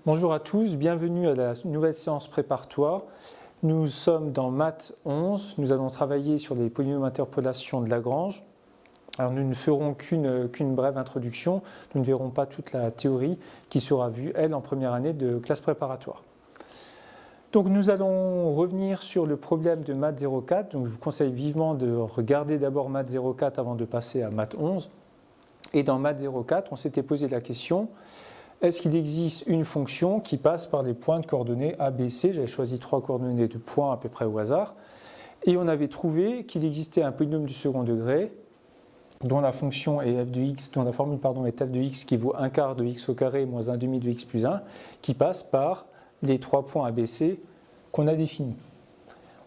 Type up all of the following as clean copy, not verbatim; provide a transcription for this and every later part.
Bonjour à tous, bienvenue à la nouvelle séance préparatoire. Nous sommes dans Maths 11, nous allons travailler sur les polynômes interpolation de Lagrange. Alors nous ne ferons qu'une brève introduction, nous ne verrons pas toute la théorie qui sera vue, elle, en première année de classe préparatoire. Donc nous allons revenir sur le problème de Maths 04, donc je vous conseille vivement de regarder d'abord Maths 04 avant de passer à Maths 11. Et dans Maths 04, on s'était posé la question, est-ce qu'il existe une fonction qui passe par les points de coordonnées A, B, C? J'avais choisi 3 coordonnées de points à peu près au hasard. Et on avait trouvé qu'il existait un polynôme du second degré dont la fonction est f de x, dont la formule est f de x qui vaut 1 quart de x au carré moins 1 demi de x plus 1, qui passe par les 3 points ABC qu'on a définis.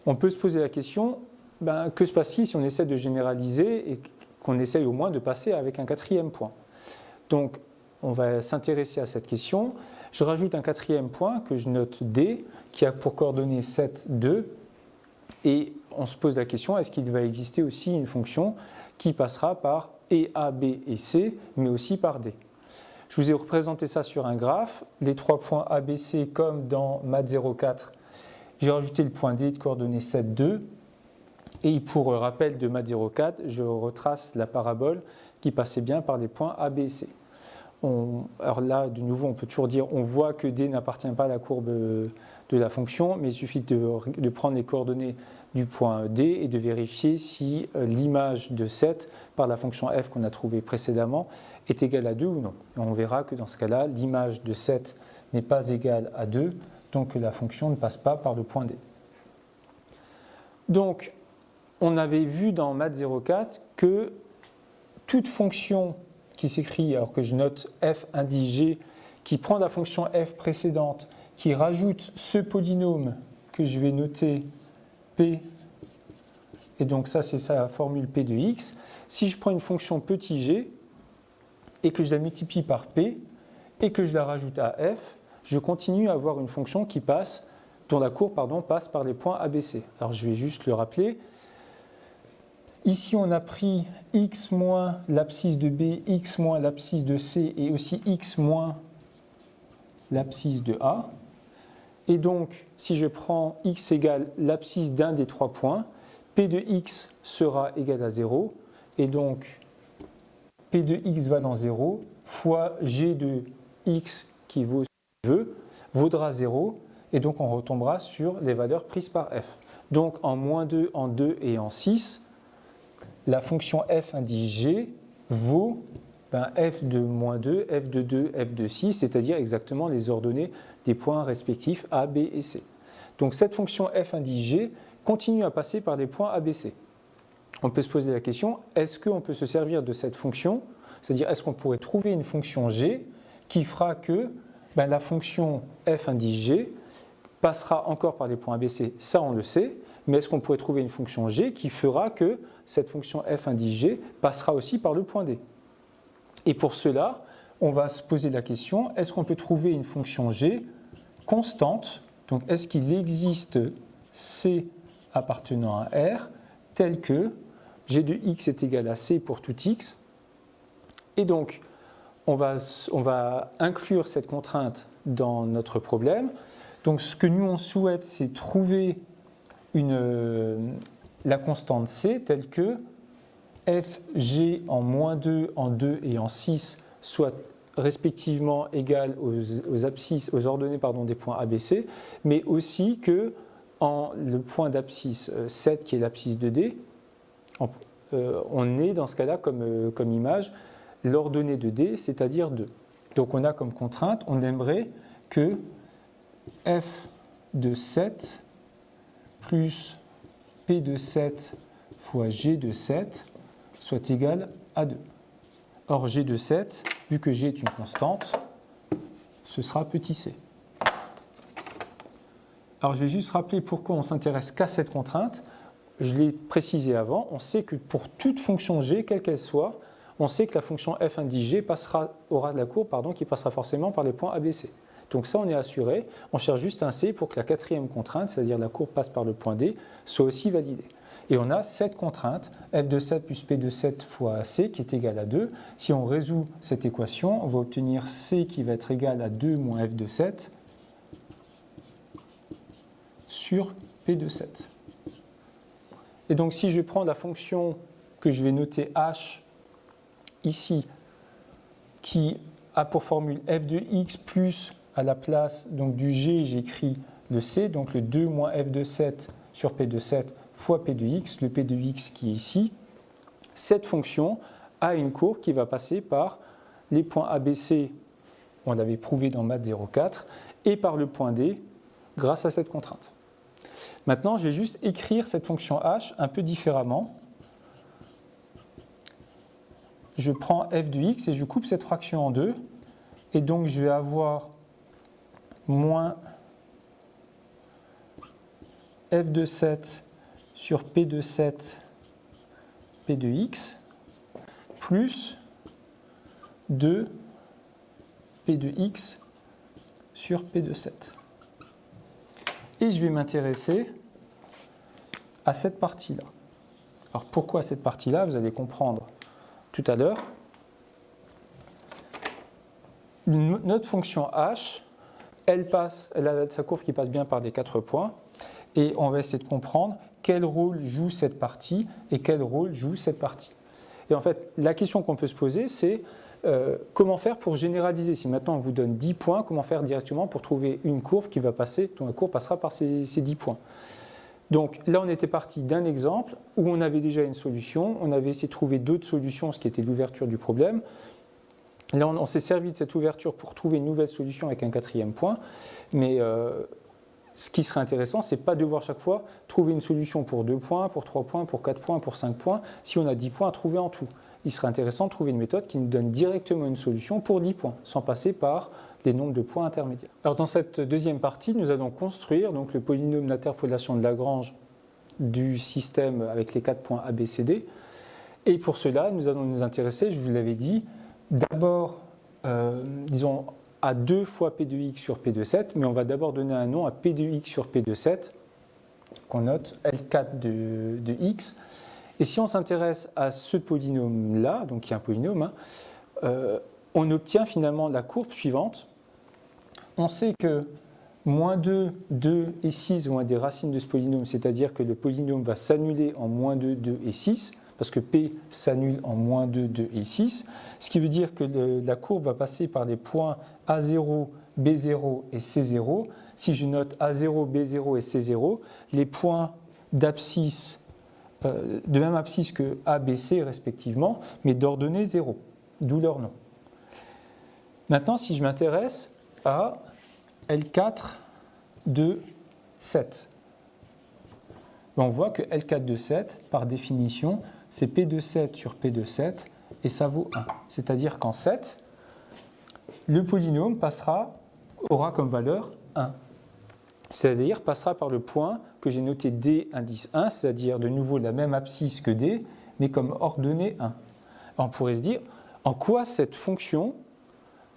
On peut se poser la question, que se passe-t-il si on essaie de généraliser et qu'on essaye au moins de passer avec un quatrième point? Donc, on va s'intéresser à cette question. Je rajoute un quatrième point que je note D, qui a pour coordonnées 7, 2. Et on se pose la question, est-ce qu'il va exister aussi une fonction qui passera par et A, B et C, mais aussi par D? Je vous ai représenté ça sur un graphe. Les 3 points A, B, C, comme dans Maths 04, j'ai rajouté le point D de coordonnées 7, 2. Et pour rappel de Maths 04, je retrace la parabole qui passait bien par les points A, B et C. Alors là, de nouveau, on peut toujours dire, on voit que D n'appartient pas à la courbe de la fonction, mais il suffit de prendre les coordonnées du point D et de vérifier si l'image de 7 par la fonction f qu'on a trouvée précédemment est égale à 2 ou non. Et on verra que dans ce cas-là, l'image de 7 n'est pas égale à 2, donc la fonction ne passe pas par le point D. Donc, on avait vu dans Maths 04 que toute fonction qui s'écrit, alors que je note f indice g, qui prend la fonction f précédente, qui rajoute ce polynôme que je vais noter p, et donc ça c'est sa formule p de x. Si je prends une fonction petit g et que je la multiplie par p et que je la rajoute à f, je continue à avoir une fonction qui passe, dont la courbe passe par les points ABC. Alors je vais juste le rappeler. Ici, on a pris x moins l'abscisse de B, x moins l'abscisse de C et aussi x moins l'abscisse de A. Et donc, si je prends x égale l'abscisse d'un des 3 points, P de x sera égal à 0. Et donc, P de x valant 0 fois G de x qui vaut ce que je veux, vaudra 0. Et donc, on retombera sur les valeurs prises par f. Donc, en moins 2, en 2 et en 6, la fonction f indice g vaut f de moins 2, f de 2, f de 6, c'est-à-dire exactement les ordonnées des points respectifs A, B et C. Donc cette fonction f indice g continue à passer par les points A, B, C. On peut se poser la question, est-ce qu'on peut se servir de cette fonction, c'est-à-dire est-ce qu'on pourrait trouver une fonction g qui fera que la fonction f indice g passera encore par les points A, B, C, ça on le sait, mais est-ce qu'on pourrait trouver une fonction g qui fera que cette fonction f indice g passera aussi par le point D? Et pour cela, on va se poser la question, est-ce qu'on peut trouver une fonction g constante? Donc est-ce qu'il existe c appartenant à R tel que g de x est égal à c pour tout x? Et donc, on va inclure cette contrainte dans notre problème. Donc ce que nous on souhaite, c'est trouver la constante c telle que f, g en moins 2, en 2 et en 6 soit respectivement égale aux ordonnées des points ABC, mais aussi que le point d'abscisse 7 qui est l'abscisse de D, on ait dans ce cas-là comme image l'ordonnée de D, c'est-à-dire 2. Donc on a comme contrainte, on aimerait que f de 7 plus P de 7 fois G de 7 soit égal à 2. Or, G de 7, vu que G est une constante, ce sera petit c. Alors, je vais juste rappeler pourquoi on ne s'intéresse qu'à cette contrainte. Je l'ai précisé avant, on sait que pour toute fonction G, quelle qu'elle soit, on sait que la fonction f indice G aura de la courbe qui passera forcément par les points ABC. Donc ça, on est assuré. On cherche juste un C pour que la quatrième contrainte, c'est-à-dire la courbe passe par le point D, soit aussi validée. Et on a cette contrainte, f de 7 plus p de 7 fois c qui est égal à 2. Si on résout cette équation, on va obtenir c qui va être égal à 2 moins f de 7 sur p de 7. Et donc si je prends la fonction que je vais noter h ici, qui a pour formule f de x plus à la place donc, du g, j'écris le c, donc le 2 moins f de 7 sur p de 7 fois p de x, le p de x qui est ici. Cette fonction a une courbe qui va passer par les points ABC, on l'avait prouvé dans Math 04, et par le point D grâce à cette contrainte. Maintenant, je vais juste écrire cette fonction h un peu différemment. Je prends f de x et je coupe cette fraction en deux. Et donc, je vais avoir moins f de 7 sur p de 7 p de x plus 2 p de x sur p de 7. Et je vais m'intéresser à cette partie-là. Alors pourquoi cette partie-là? Vous allez comprendre tout à l'heure. Notre fonction h, elle a sa courbe qui passe bien par des 4 points, et on va essayer de comprendre quel rôle joue cette partie et quel rôle joue cette partie. Et en fait, la question qu'on peut se poser, c'est comment faire pour généraliser? Si maintenant on vous donne 10 points, comment faire directement pour trouver une courbe qui va passer, dont la courbe passera par ces 10 points? Donc là, on était parti d'un exemple où on avait déjà une solution, on avait essayé de trouver d'autres solutions, ce qui était l'ouverture du problème. Là, on s'est servi de cette ouverture pour trouver une nouvelle solution avec un 4e point, mais ce qui serait intéressant, ce n'est pas de devoir chaque fois trouver une solution pour 2 points, pour 3 points, pour 4 points, pour 5 points, si on a 10 points à trouver en tout. Il serait intéressant de trouver une méthode qui nous donne directement une solution pour 10 points, sans passer par des nombres de points intermédiaires. Alors dans cette deuxième partie, nous allons construire donc, le polynôme d'interpolation de Lagrange du système avec les 4 points A, B, C, D. Et pour cela, nous allons nous intéresser, je vous l'avais dit, d'abord, disons, à 2 fois P de x sur P de 7, mais on va d'abord donner un nom à P de x sur P de 7, qu'on note L4 de x. Et si on s'intéresse à ce polynôme-là, donc qui est un polynôme, on obtient finalement la courbe suivante. On sait que moins 2, 2 et 6 vont être des racines de ce polynôme, c'est-à-dire que le polynôme va s'annuler en moins 2, 2 et 6, parce que P s'annule en moins 2, 2 et 6, ce qui veut dire que la courbe va passer par les points A0, B0 et C0. Si je note A0, B0 et C0, les points d'abscisse, de même abscisse que ABC respectivement, mais d'ordonnée 0, d'où leur nom. Maintenant, si je m'intéresse à L4 de 7, on voit que L4 de 7, par définition, c'est P de 7 sur P de 7, et ça vaut 1. C'est-à-dire qu'en 7, le polynôme aura comme valeur 1. C'est-à-dire passera par le point que j'ai noté D indice 1, c'est-à-dire de nouveau la même abscisse que D, mais comme ordonnée 1. Alors on pourrait se dire, en quoi cette fonction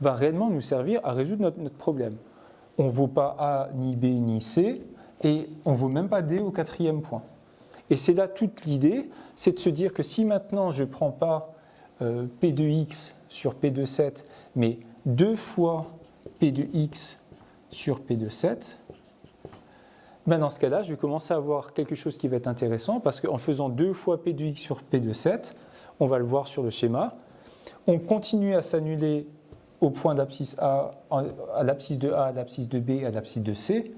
va réellement nous servir à résoudre notre problème? On ne vaut pas A, ni B, ni C, et on ne vaut même pas D au 4e point. Et c'est là toute l'idée, c'est de se dire que si maintenant je ne prends pas P de x sur P de 7, mais 2 fois P de x sur P de 7, ben dans ce cas-là, je vais commencer à avoir quelque chose qui va être intéressant, parce qu'en faisant 2 fois P de x sur P de 7, on va le voir sur le schéma, on continue à s'annuler au point d'abscisse A, à l'abscisse de A, à l'abscisse de B, à l'abscisse de C,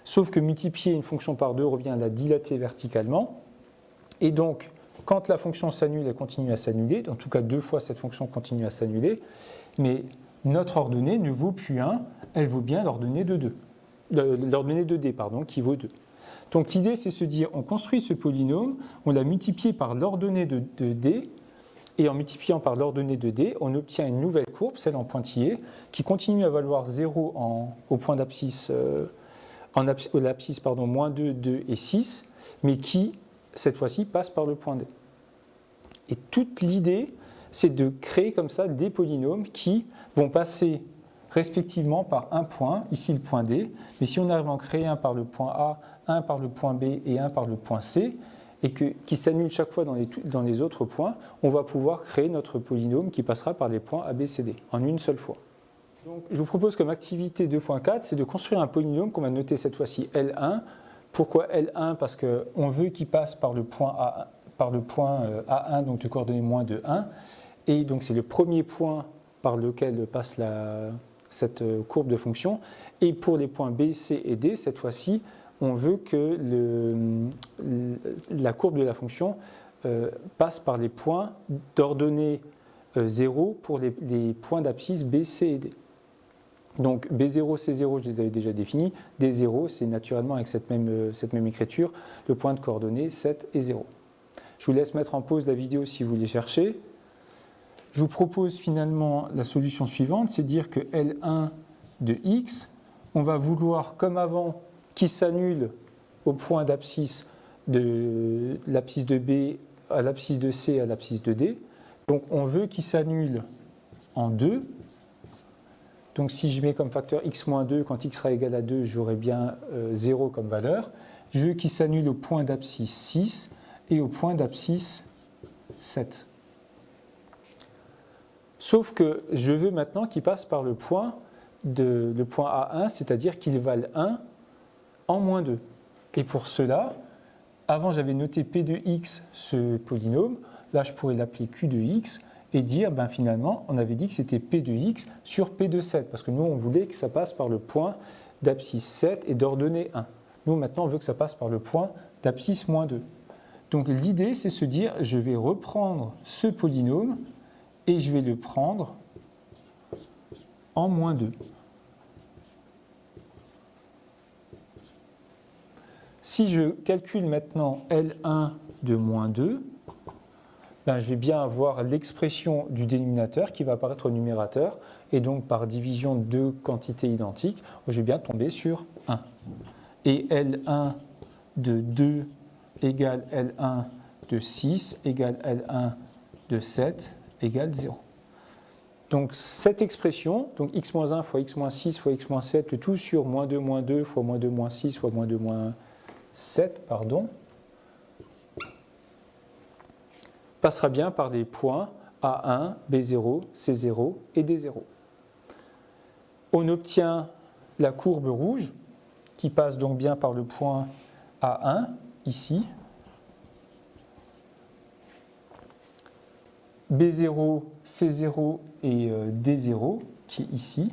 sauf que multiplier une fonction par 2 revient à la dilater verticalement, et donc quand la fonction s'annule, elle continue à s'annuler, en tout cas 2 fois cette fonction continue à s'annuler, mais notre ordonnée ne vaut plus 1, elle vaut bien l'ordonnée de 2. L'ordonnée de D, pardon, qui vaut 2. Donc l'idée, c'est se dire, on construit ce polynôme, on l'a multiplié par l'ordonnée de D, et en multipliant par l'ordonnée de D, on obtient une nouvelle courbe, celle en pointillé, qui continue à valoir 0 au point d'abscisse, l'abscisse, moins 2, 2 et 6, mais qui, cette fois-ci, passe par le point D. Et toute l'idée, c'est de créer comme ça des polynômes qui vont passer respectivement par un point, ici le point D, mais si on arrive à en créer un par le point A, un par le point B et un par le point C, et qui s'annule chaque fois dans les autres points, on va pouvoir créer notre polynôme qui passera par les points A, B, C, D en une seule fois. Donc, je vous propose comme activité 2.4, c'est de construire un polynôme qu'on va noter cette fois-ci L1. Pourquoi L1? Parce qu'on veut qu'il passe par le point A1, donc de coordonnées moins de 1. Et donc c'est le premier point par lequel passe cette courbe de fonction. Et pour les points B, C et D, cette fois-ci, on veut que la courbe de la fonction passe par les points d'ordonnée 0 pour les points d'abscisse B, C et D. Donc B0, C0, je les avais déjà définis. D0, c'est naturellement avec cette même écriture, le point de coordonnées 7 et 0. Je vous laisse mettre en pause la vidéo si vous voulez chercher. Je vous propose finalement la solution suivante, c'est dire que L1 de x, on va vouloir, comme avant, qu'il s'annule au point d'abscisse de l'abscisse de B à l'abscisse de C à l'abscisse de D. Donc on veut qu'il s'annule en 2. Donc si je mets comme facteur x-2, quand x sera égal à 2, j'aurai bien 0 comme valeur. Je veux qu'il s'annule au point d'abscisse 6 et au point d'abscisse 7. Sauf que je veux maintenant qu'il passe par le point A1, c'est-à-dire qu'il vale 1 en moins 2. Et pour cela, avant j'avais noté P de x, ce polynôme, là je pourrais l'appeler Q de x, et dire, finalement, on avait dit que c'était P de x sur P de 7, parce que nous, on voulait que ça passe par le point d'abscisse 7 et d'ordonnée 1. Nous, maintenant, on veut que ça passe par le point d'abscisse moins 2. Donc, l'idée, c'est se dire, je vais reprendre ce polynôme et je vais le prendre en moins 2. Si je calcule maintenant L1 de moins 2, je vais bien avoir l'expression du dénominateur qui va apparaître au numérateur, et donc par division de deux quantités identiques, je vais bien tomber sur 1. Et L1 de 2 égale L1 de 6 égale L1 de 7 égale 0. Donc cette expression, donc x-1 fois x-6 fois x-7, le tout sur moins 2 fois moins 2 moins 6 fois moins 2 moins 7, passera bien par les points A1, B0, C0 et D0. On obtient la courbe rouge qui passe donc bien par le point A1, ici, B0, C0 et D0 qui est ici.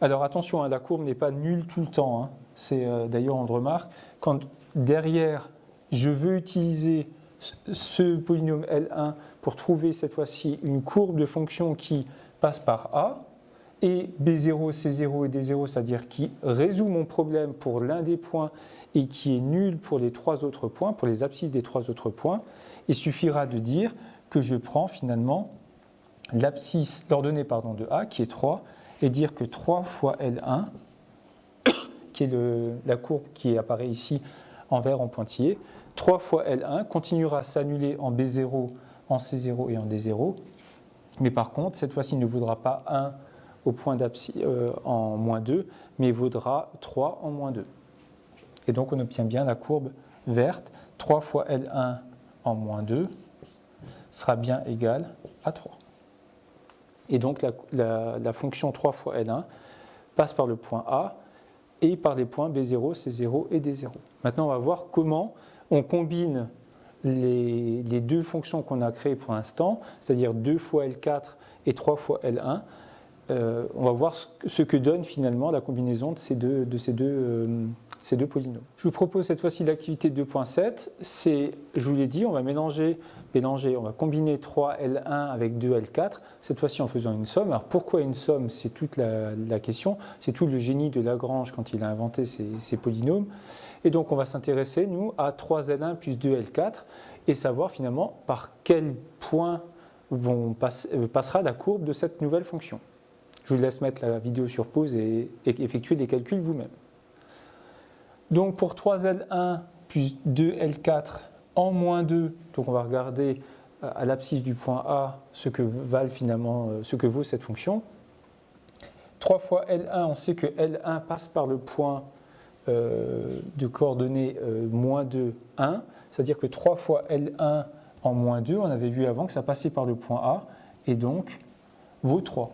Alors attention, la courbe n'est pas nulle tout le temps. C'est d'ailleurs, on le remarque, quand derrière, je veux utiliser ce polynôme L1 pour trouver cette fois-ci une courbe de fonction qui passe par A, et B0, C0 et D0, c'est-à-dire qui résout mon problème pour l'un des points et qui est nul pour les trois autres points, pour les abscisses des trois autres points, il suffira de dire que je prends finalement l'ordonnée de A, qui est 3, et dire que 3 fois L1, qui est la courbe qui apparaît ici en vert en pointillé, 3 fois L1 continuera à s'annuler en B0, en C0 et en D0, mais par contre, cette fois-ci ne vaudra pas 1 au point d'abscisse en moins 2, mais vaudra 3 en moins 2. Et donc on obtient bien la courbe verte, 3 fois L1 en moins 2 sera bien égal à 3. Et donc la fonction 3 fois L1 passe par le point A et par les points B0, C0 et D0. Maintenant, on va voir comment on combine les deux fonctions qu'on a créées pour l'instant, c'est-à-dire 2 fois L4 et 3 fois L1. On va voir ce que donne finalement la combinaison de ces deux polynômes. Je vous propose cette fois-ci l'activité 2.7. Je vous l'ai dit, on va on va combiner 3L1 avec 2L4, cette fois-ci en faisant une somme. Alors pourquoi une somme? C'est toute la question, c'est tout le génie de Lagrange quand il a inventé ces polynômes. Et donc on va s'intéresser, nous, à 3L1 plus 2L4 et savoir finalement par quel point passera la courbe de cette nouvelle fonction. Je vous laisse mettre la vidéo sur pause et effectuer les calculs vous-même. Donc pour 3L1 plus 2L4 en moins 2, donc on va regarder à l'abscisse du point A ce que vaut cette fonction. 3 fois L1, on sait que L1 passe par le point de coordonnées moins 2, 1, c'est-à-dire que 3 fois L1 en moins 2, on avait vu avant que ça passait par le point A, et donc vaut 3.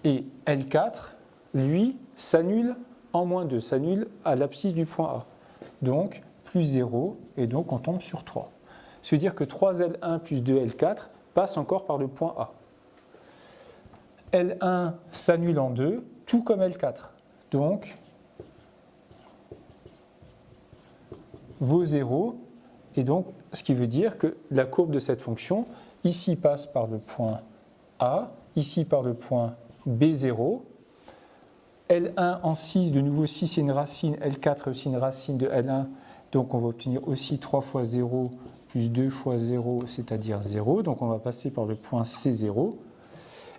Et L4, lui, s'annule en moins 2, s'annule à l'abscisse du point A. Donc, plus 0, et donc on tombe sur 3. Ça veut dire que 3L1 plus 2L4 passe encore par le point A. L1 s'annule en 2, tout comme L4. Donc, vaut 0, et donc ce qui veut dire que la courbe de cette fonction, ici passe par le point A, ici par le point B0, L1 en 6, de nouveau 6 c'est une racine, L4 est aussi une racine de L1, donc on va obtenir aussi 3 fois 0 plus 2 fois 0, c'est-à-dire 0, donc on va passer par le point C0,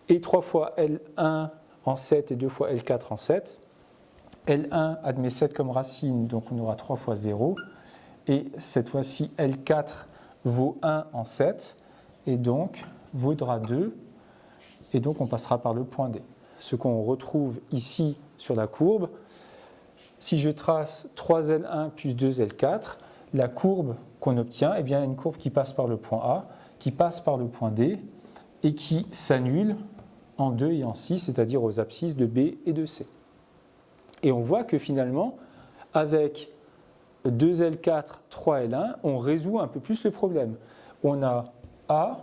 et 3 fois L1 en 7 et 2 fois L4 en 7, L1 admet 7 comme racine, donc on aura 3 fois 0, et cette fois-ci L4 vaut 1 en 7, et donc vaudra 2, et donc on passera par le point D. Ce qu'on retrouve ici sur la courbe, si je trace 3L1 plus 2L4, la courbe qu'on obtient est bien une courbe qui passe par le point A, qui passe par le point D, et qui s'annule en 2 et en 6, c'est-à-dire aux abscisses de B et de C. Et on voit que finalement, avec 2L4, 3L1, on résout un peu plus le problème. On a A,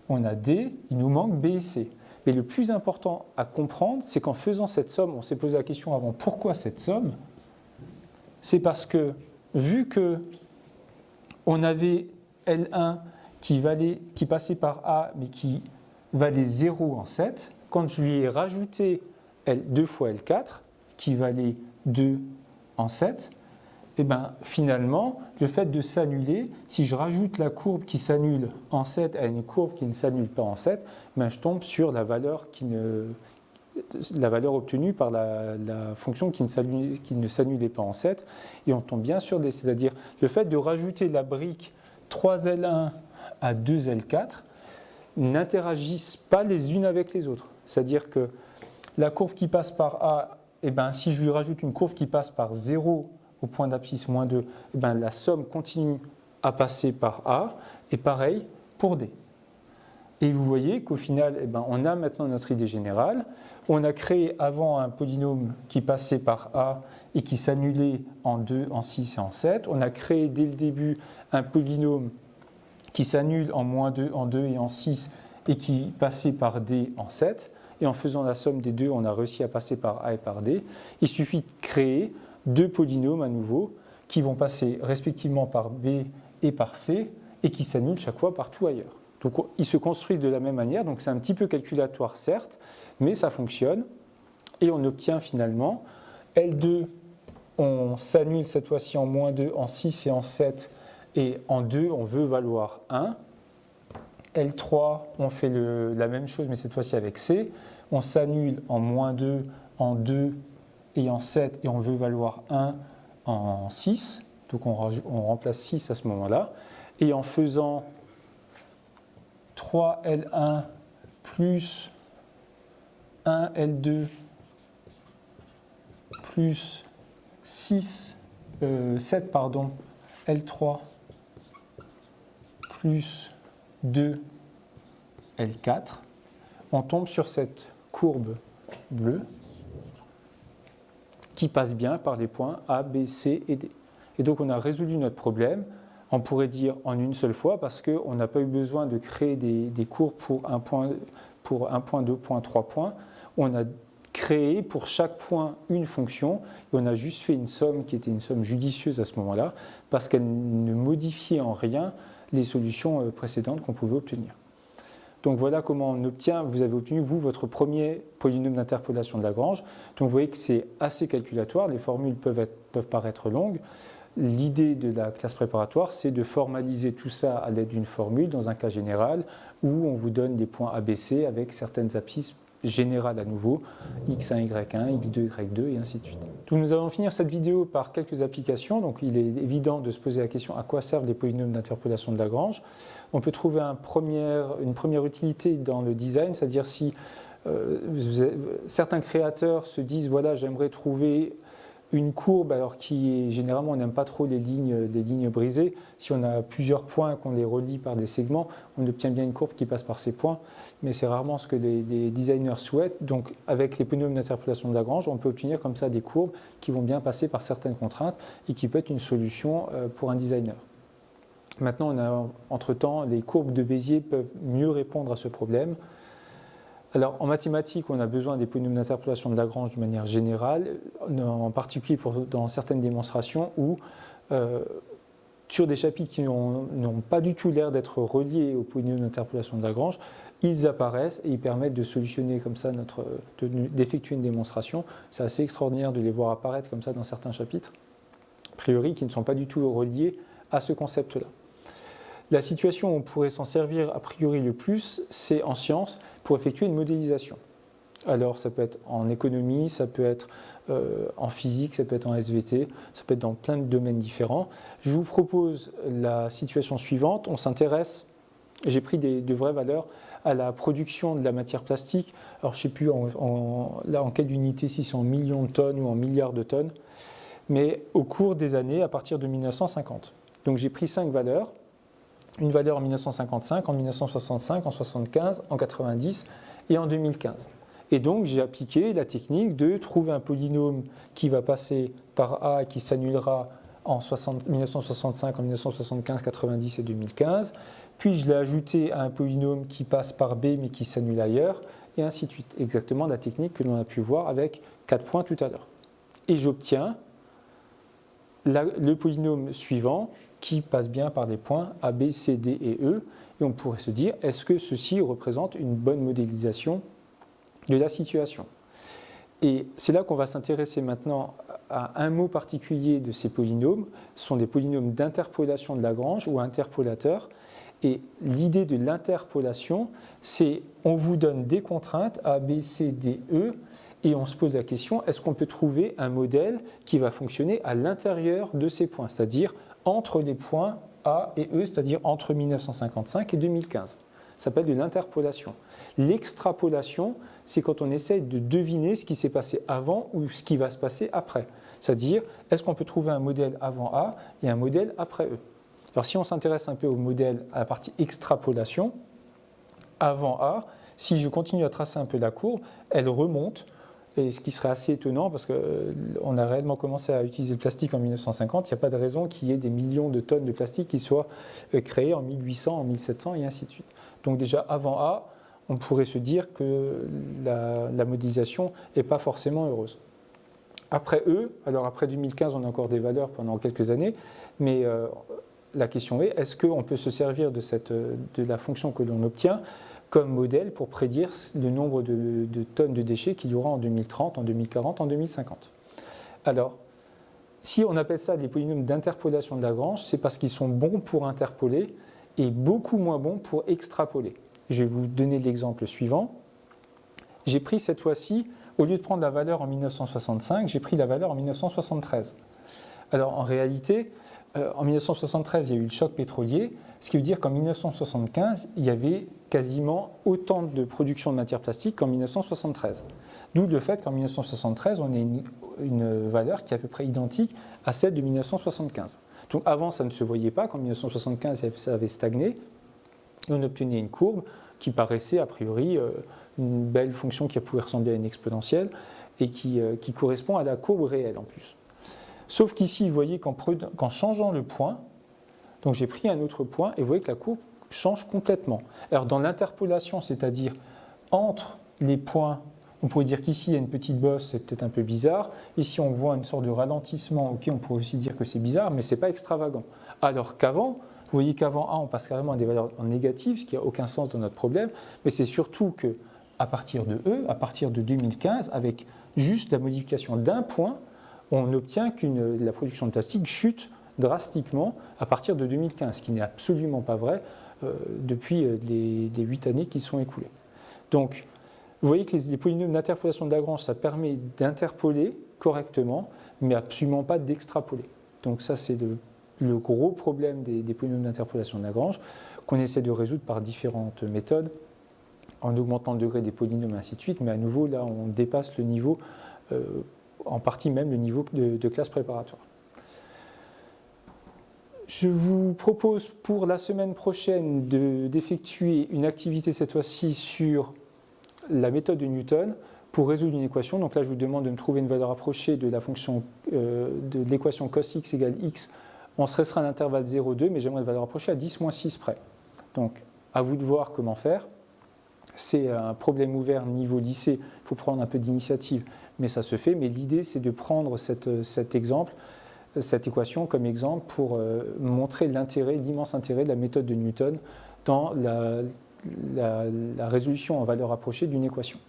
on a D, il nous manque B et C. Mais le plus important à comprendre, c'est qu'en faisant cette somme, on s'est posé la question avant, pourquoi cette somme? C'est parce que, vu que on avait L1 qui passait par A, mais qui valait 0 en 7, quand je lui ai rajouté 2 fois L4, qui valait 2 en 7, et bien finalement, le fait de s'annuler, si je rajoute la courbe qui s'annule en 7 à une courbe qui ne s'annule pas en 7, ben je tombe sur la valeur obtenue par la fonction qui ne s'annulait pas en 7, et on tombe bien sur D, c'est-à-dire le fait de rajouter la brique 3L1 à 2L4 n'interagissent pas les unes avec les autres. C'est-à-dire que la courbe qui passe par A, eh ben, si je lui rajoute une courbe qui passe par 0 au point d'abscisse moins 2, eh ben, la somme continue à passer par A, et pareil pour D. Et vous voyez qu'au final, eh ben, on a maintenant notre idée générale. On a créé avant un polynôme qui passait par A et qui s'annulait en 2, en 6 et en 7. On a créé dès le début un polynôme qui s'annule en moins 2, en 2 et en 6 et qui passait par D en 7. Et en faisant la somme des deux, on a réussi à passer par A et par D. Il suffit de créer deux polynômes à nouveau qui vont passer respectivement par B et par C et qui s'annulent chaque fois partout ailleurs. Donc ils se construisent de la même manière, donc c'est un petit peu calculatoire certes, mais ça fonctionne et on obtient finalement L2, on s'annule cette fois-ci en moins 2, en 6 et en 7, et en 2 on veut valoir 1. L3, on fait la même chose mais cette fois-ci avec C, on s'annule en moins 2, en 2 et en 7 et on veut valoir 1 en 6, donc on remplace 6 à ce moment-là, et en faisant 3L1 plus 1L2 plus 7 L3 plus 2L4, on tombe sur cette courbe bleue qui passe bien par les points A, B, C et D. Et donc on a résolu notre problème, on pourrait dire en une seule fois, parce qu'on n'a pas eu besoin de créer des courbes pour un point, 2 points, 3 points. On a créé pour chaque point une fonction, et on a juste fait une somme qui était une somme judicieuse à ce moment-là, parce qu'elle ne modifiait en rien les solutions précédentes qu'on pouvait obtenir. Donc voilà comment on obtient, vous avez obtenu, vous, votre premier polynôme d'interpolation de Lagrange. Donc vous voyez que c'est assez calculatoire, les formules peuvent paraître longues. L'idée de la classe préparatoire, c'est de formaliser tout ça à l'aide d'une formule dans un cas général où on vous donne des points ABC avec certaines abscisses générales à nouveau, x1, y1, x2, y2 et ainsi de suite. Donc nous allons finir cette vidéo par quelques applications. Donc il est évident de se poser la question à quoi servent les polynômes d'interpolation de Lagrange. On peut trouver une première utilité dans le design, c'est-à-dire si certains créateurs se disent voilà, j'aimerais trouver une courbe, alors qui est, généralement on n'aime pas trop les lignes brisées. Si on a plusieurs points qu'on les relie par des segments, on obtient bien une courbe qui passe par ces points, mais c'est rarement ce que les designers souhaitent. Donc avec les polynômes d'interpolation de Lagrange, on peut obtenir comme ça des courbes qui vont bien passer par certaines contraintes et qui peut être une solution pour un designer. Maintenant, on a entre-temps, les courbes de Bézier peuvent mieux répondre à ce problème. Alors, en mathématiques, on a besoin des polynômes d'interpolation de Lagrange de manière générale, en particulier dans certaines démonstrations où, sur des chapitres qui n'ont pas du tout l'air d'être reliés aux polynômes d'interpolation de Lagrange, ils apparaissent et ils permettent de solutionner comme ça, d'effectuer une démonstration. C'est assez extraordinaire de les voir apparaître comme ça dans certains chapitres, a priori, qui ne sont pas du tout reliés à ce concept-là. La situation où on pourrait s'en servir a priori le plus, c'est en sciences pour effectuer une modélisation. Alors ça peut être en économie, ça peut être en physique, ça peut être en SVT, ça peut être dans plein de domaines différents. Je vous propose la situation suivante. On s'intéresse, j'ai pris de vraies valeurs, à la production de la matière plastique. Alors je ne sais plus là, en quelle unité, si c'est en millions de tonnes ou en milliards de tonnes, mais au cours des années à partir de 1950. Donc j'ai pris 5 valeurs. Une valeur en 1955, en 1965, en 1975, en 1990 et en 2015. Et donc j'ai appliqué la technique de trouver un polynôme qui va passer par A et qui s'annulera en 1965, en 1975, 90 et 2015. Puis je l'ai ajouté à un polynôme qui passe par B mais qui s'annule ailleurs, et ainsi de suite. Exactement la technique que l'on a pu voir avec 4 points tout à l'heure. Et j'obtiens le polynôme suivant qui passe bien par des points A, B, C, D et E. Et on pourrait se dire, est-ce que ceci représente une bonne modélisation de la situation? Et c'est là qu'on va s'intéresser maintenant à un mot particulier de ces polynômes. Ce sont des polynômes d'interpolation de Lagrange ou interpolateurs. Et l'idée de l'interpolation, c'est on vous donne des contraintes A, B, C, D, E, et on se pose la question, est-ce qu'on peut trouver un modèle qui va fonctionner à l'intérieur de ces points, c'est-à-dire entre les points A et E, c'est-à-dire entre 1955 et 2015. Ça s'appelle de l'interpolation. L'extrapolation, c'est quand on essaye de deviner ce qui s'est passé avant ou ce qui va se passer après. C'est-à-dire, est-ce qu'on peut trouver un modèle avant A et un modèle après E? Alors si on s'intéresse un peu au modèle, à la partie extrapolation, avant A, si je continue à tracer un peu la courbe, elle remonte. Et ce qui serait assez étonnant, parce qu'on a réellement commencé à utiliser le plastique en 1950, il n'y a pas de raison qu'il y ait des millions de tonnes de plastique qui soient créées en 1800, en 1700 et ainsi de suite. Donc déjà avant A, on pourrait se dire que la modélisation n'est pas forcément heureuse. Après E, alors après 2015, on a encore des valeurs pendant quelques années, mais la question est, est-ce qu'on peut se servir de la fonction que l'on obtient comme modèle pour prédire le nombre de tonnes de déchets qu'il y aura en 2030, en 2040, en 2050. Alors, si on appelle ça des polynômes d'interpolation de Lagrange, c'est parce qu'ils sont bons pour interpoler et beaucoup moins bons pour extrapoler. Je vais vous donner l'exemple suivant. J'ai pris cette fois-ci, au lieu de prendre la valeur en 1965, j'ai pris la valeur en 1973. Alors en réalité, en 1973, il y a eu le choc pétrolier, ce qui veut dire qu'en 1975, il y avait quasiment autant de production de matière plastique qu'en 1973. D'où le fait qu'en 1973, on ait une valeur qui est à peu près identique à celle de 1975. Donc avant, ça ne se voyait pas, qu'en 1975, ça avait stagné, et on obtenait une courbe qui paraissait a priori une belle fonction qui pouvait ressembler à une exponentielle et qui correspond à la courbe réelle en plus. Sauf qu'ici, vous voyez qu'en changeant le point, donc j'ai pris un autre point et vous voyez que la courbe change complètement. Alors dans l'interpolation, c'est-à-dire entre les points, on pourrait dire qu'ici il y a une petite bosse, c'est peut-être un peu bizarre. Ici on voit une sorte de ralentissement, ok, on pourrait aussi dire que c'est bizarre, mais ce n'est pas extravagant. Alors qu'avant, vous voyez qu'avant A, on passe carrément à des valeurs négatives, ce qui n'a aucun sens dans notre problème, mais c'est surtout qu'à partir de E, à partir de 2015, avec juste la modification d'un point, on obtient que la production de plastique chute drastiquement à partir de 2015, ce qui n'est absolument pas vrai depuis les 8 années qui sont écoulées. Donc, vous voyez que les polynômes d'interpolation de Lagrange, ça permet d'interpoler correctement, mais absolument pas d'extrapoler. Donc ça, c'est le gros problème des polynômes d'interpolation de Lagrange, qu'on essaie de résoudre par différentes méthodes, en augmentant le degré des polynômes et ainsi de suite, mais à nouveau, là, on dépasse le niveau en partie même le niveau de classe préparatoire. Je vous propose pour la semaine prochaine d'effectuer une activité cette fois-ci sur la méthode de Newton pour résoudre une équation. Donc là, je vous demande de me trouver une valeur approchée de la fonction de l'équation cos x égale x. On se restreint à l'intervalle 0,2, mais j'aimerais une valeur approchée à 10 moins 6 près. Donc, à vous de voir comment faire. C'est un problème ouvert niveau lycée, il faut prendre un peu d'initiative, mais ça se fait. Mais l'idée, c'est de prendre cet exemple, cette équation comme exemple pour montrer l'immense intérêt de la méthode de Newton dans la résolution en valeur approchée d'une équation.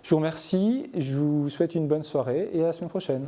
Je vous remercie, je vous souhaite une bonne soirée et à la semaine prochaine.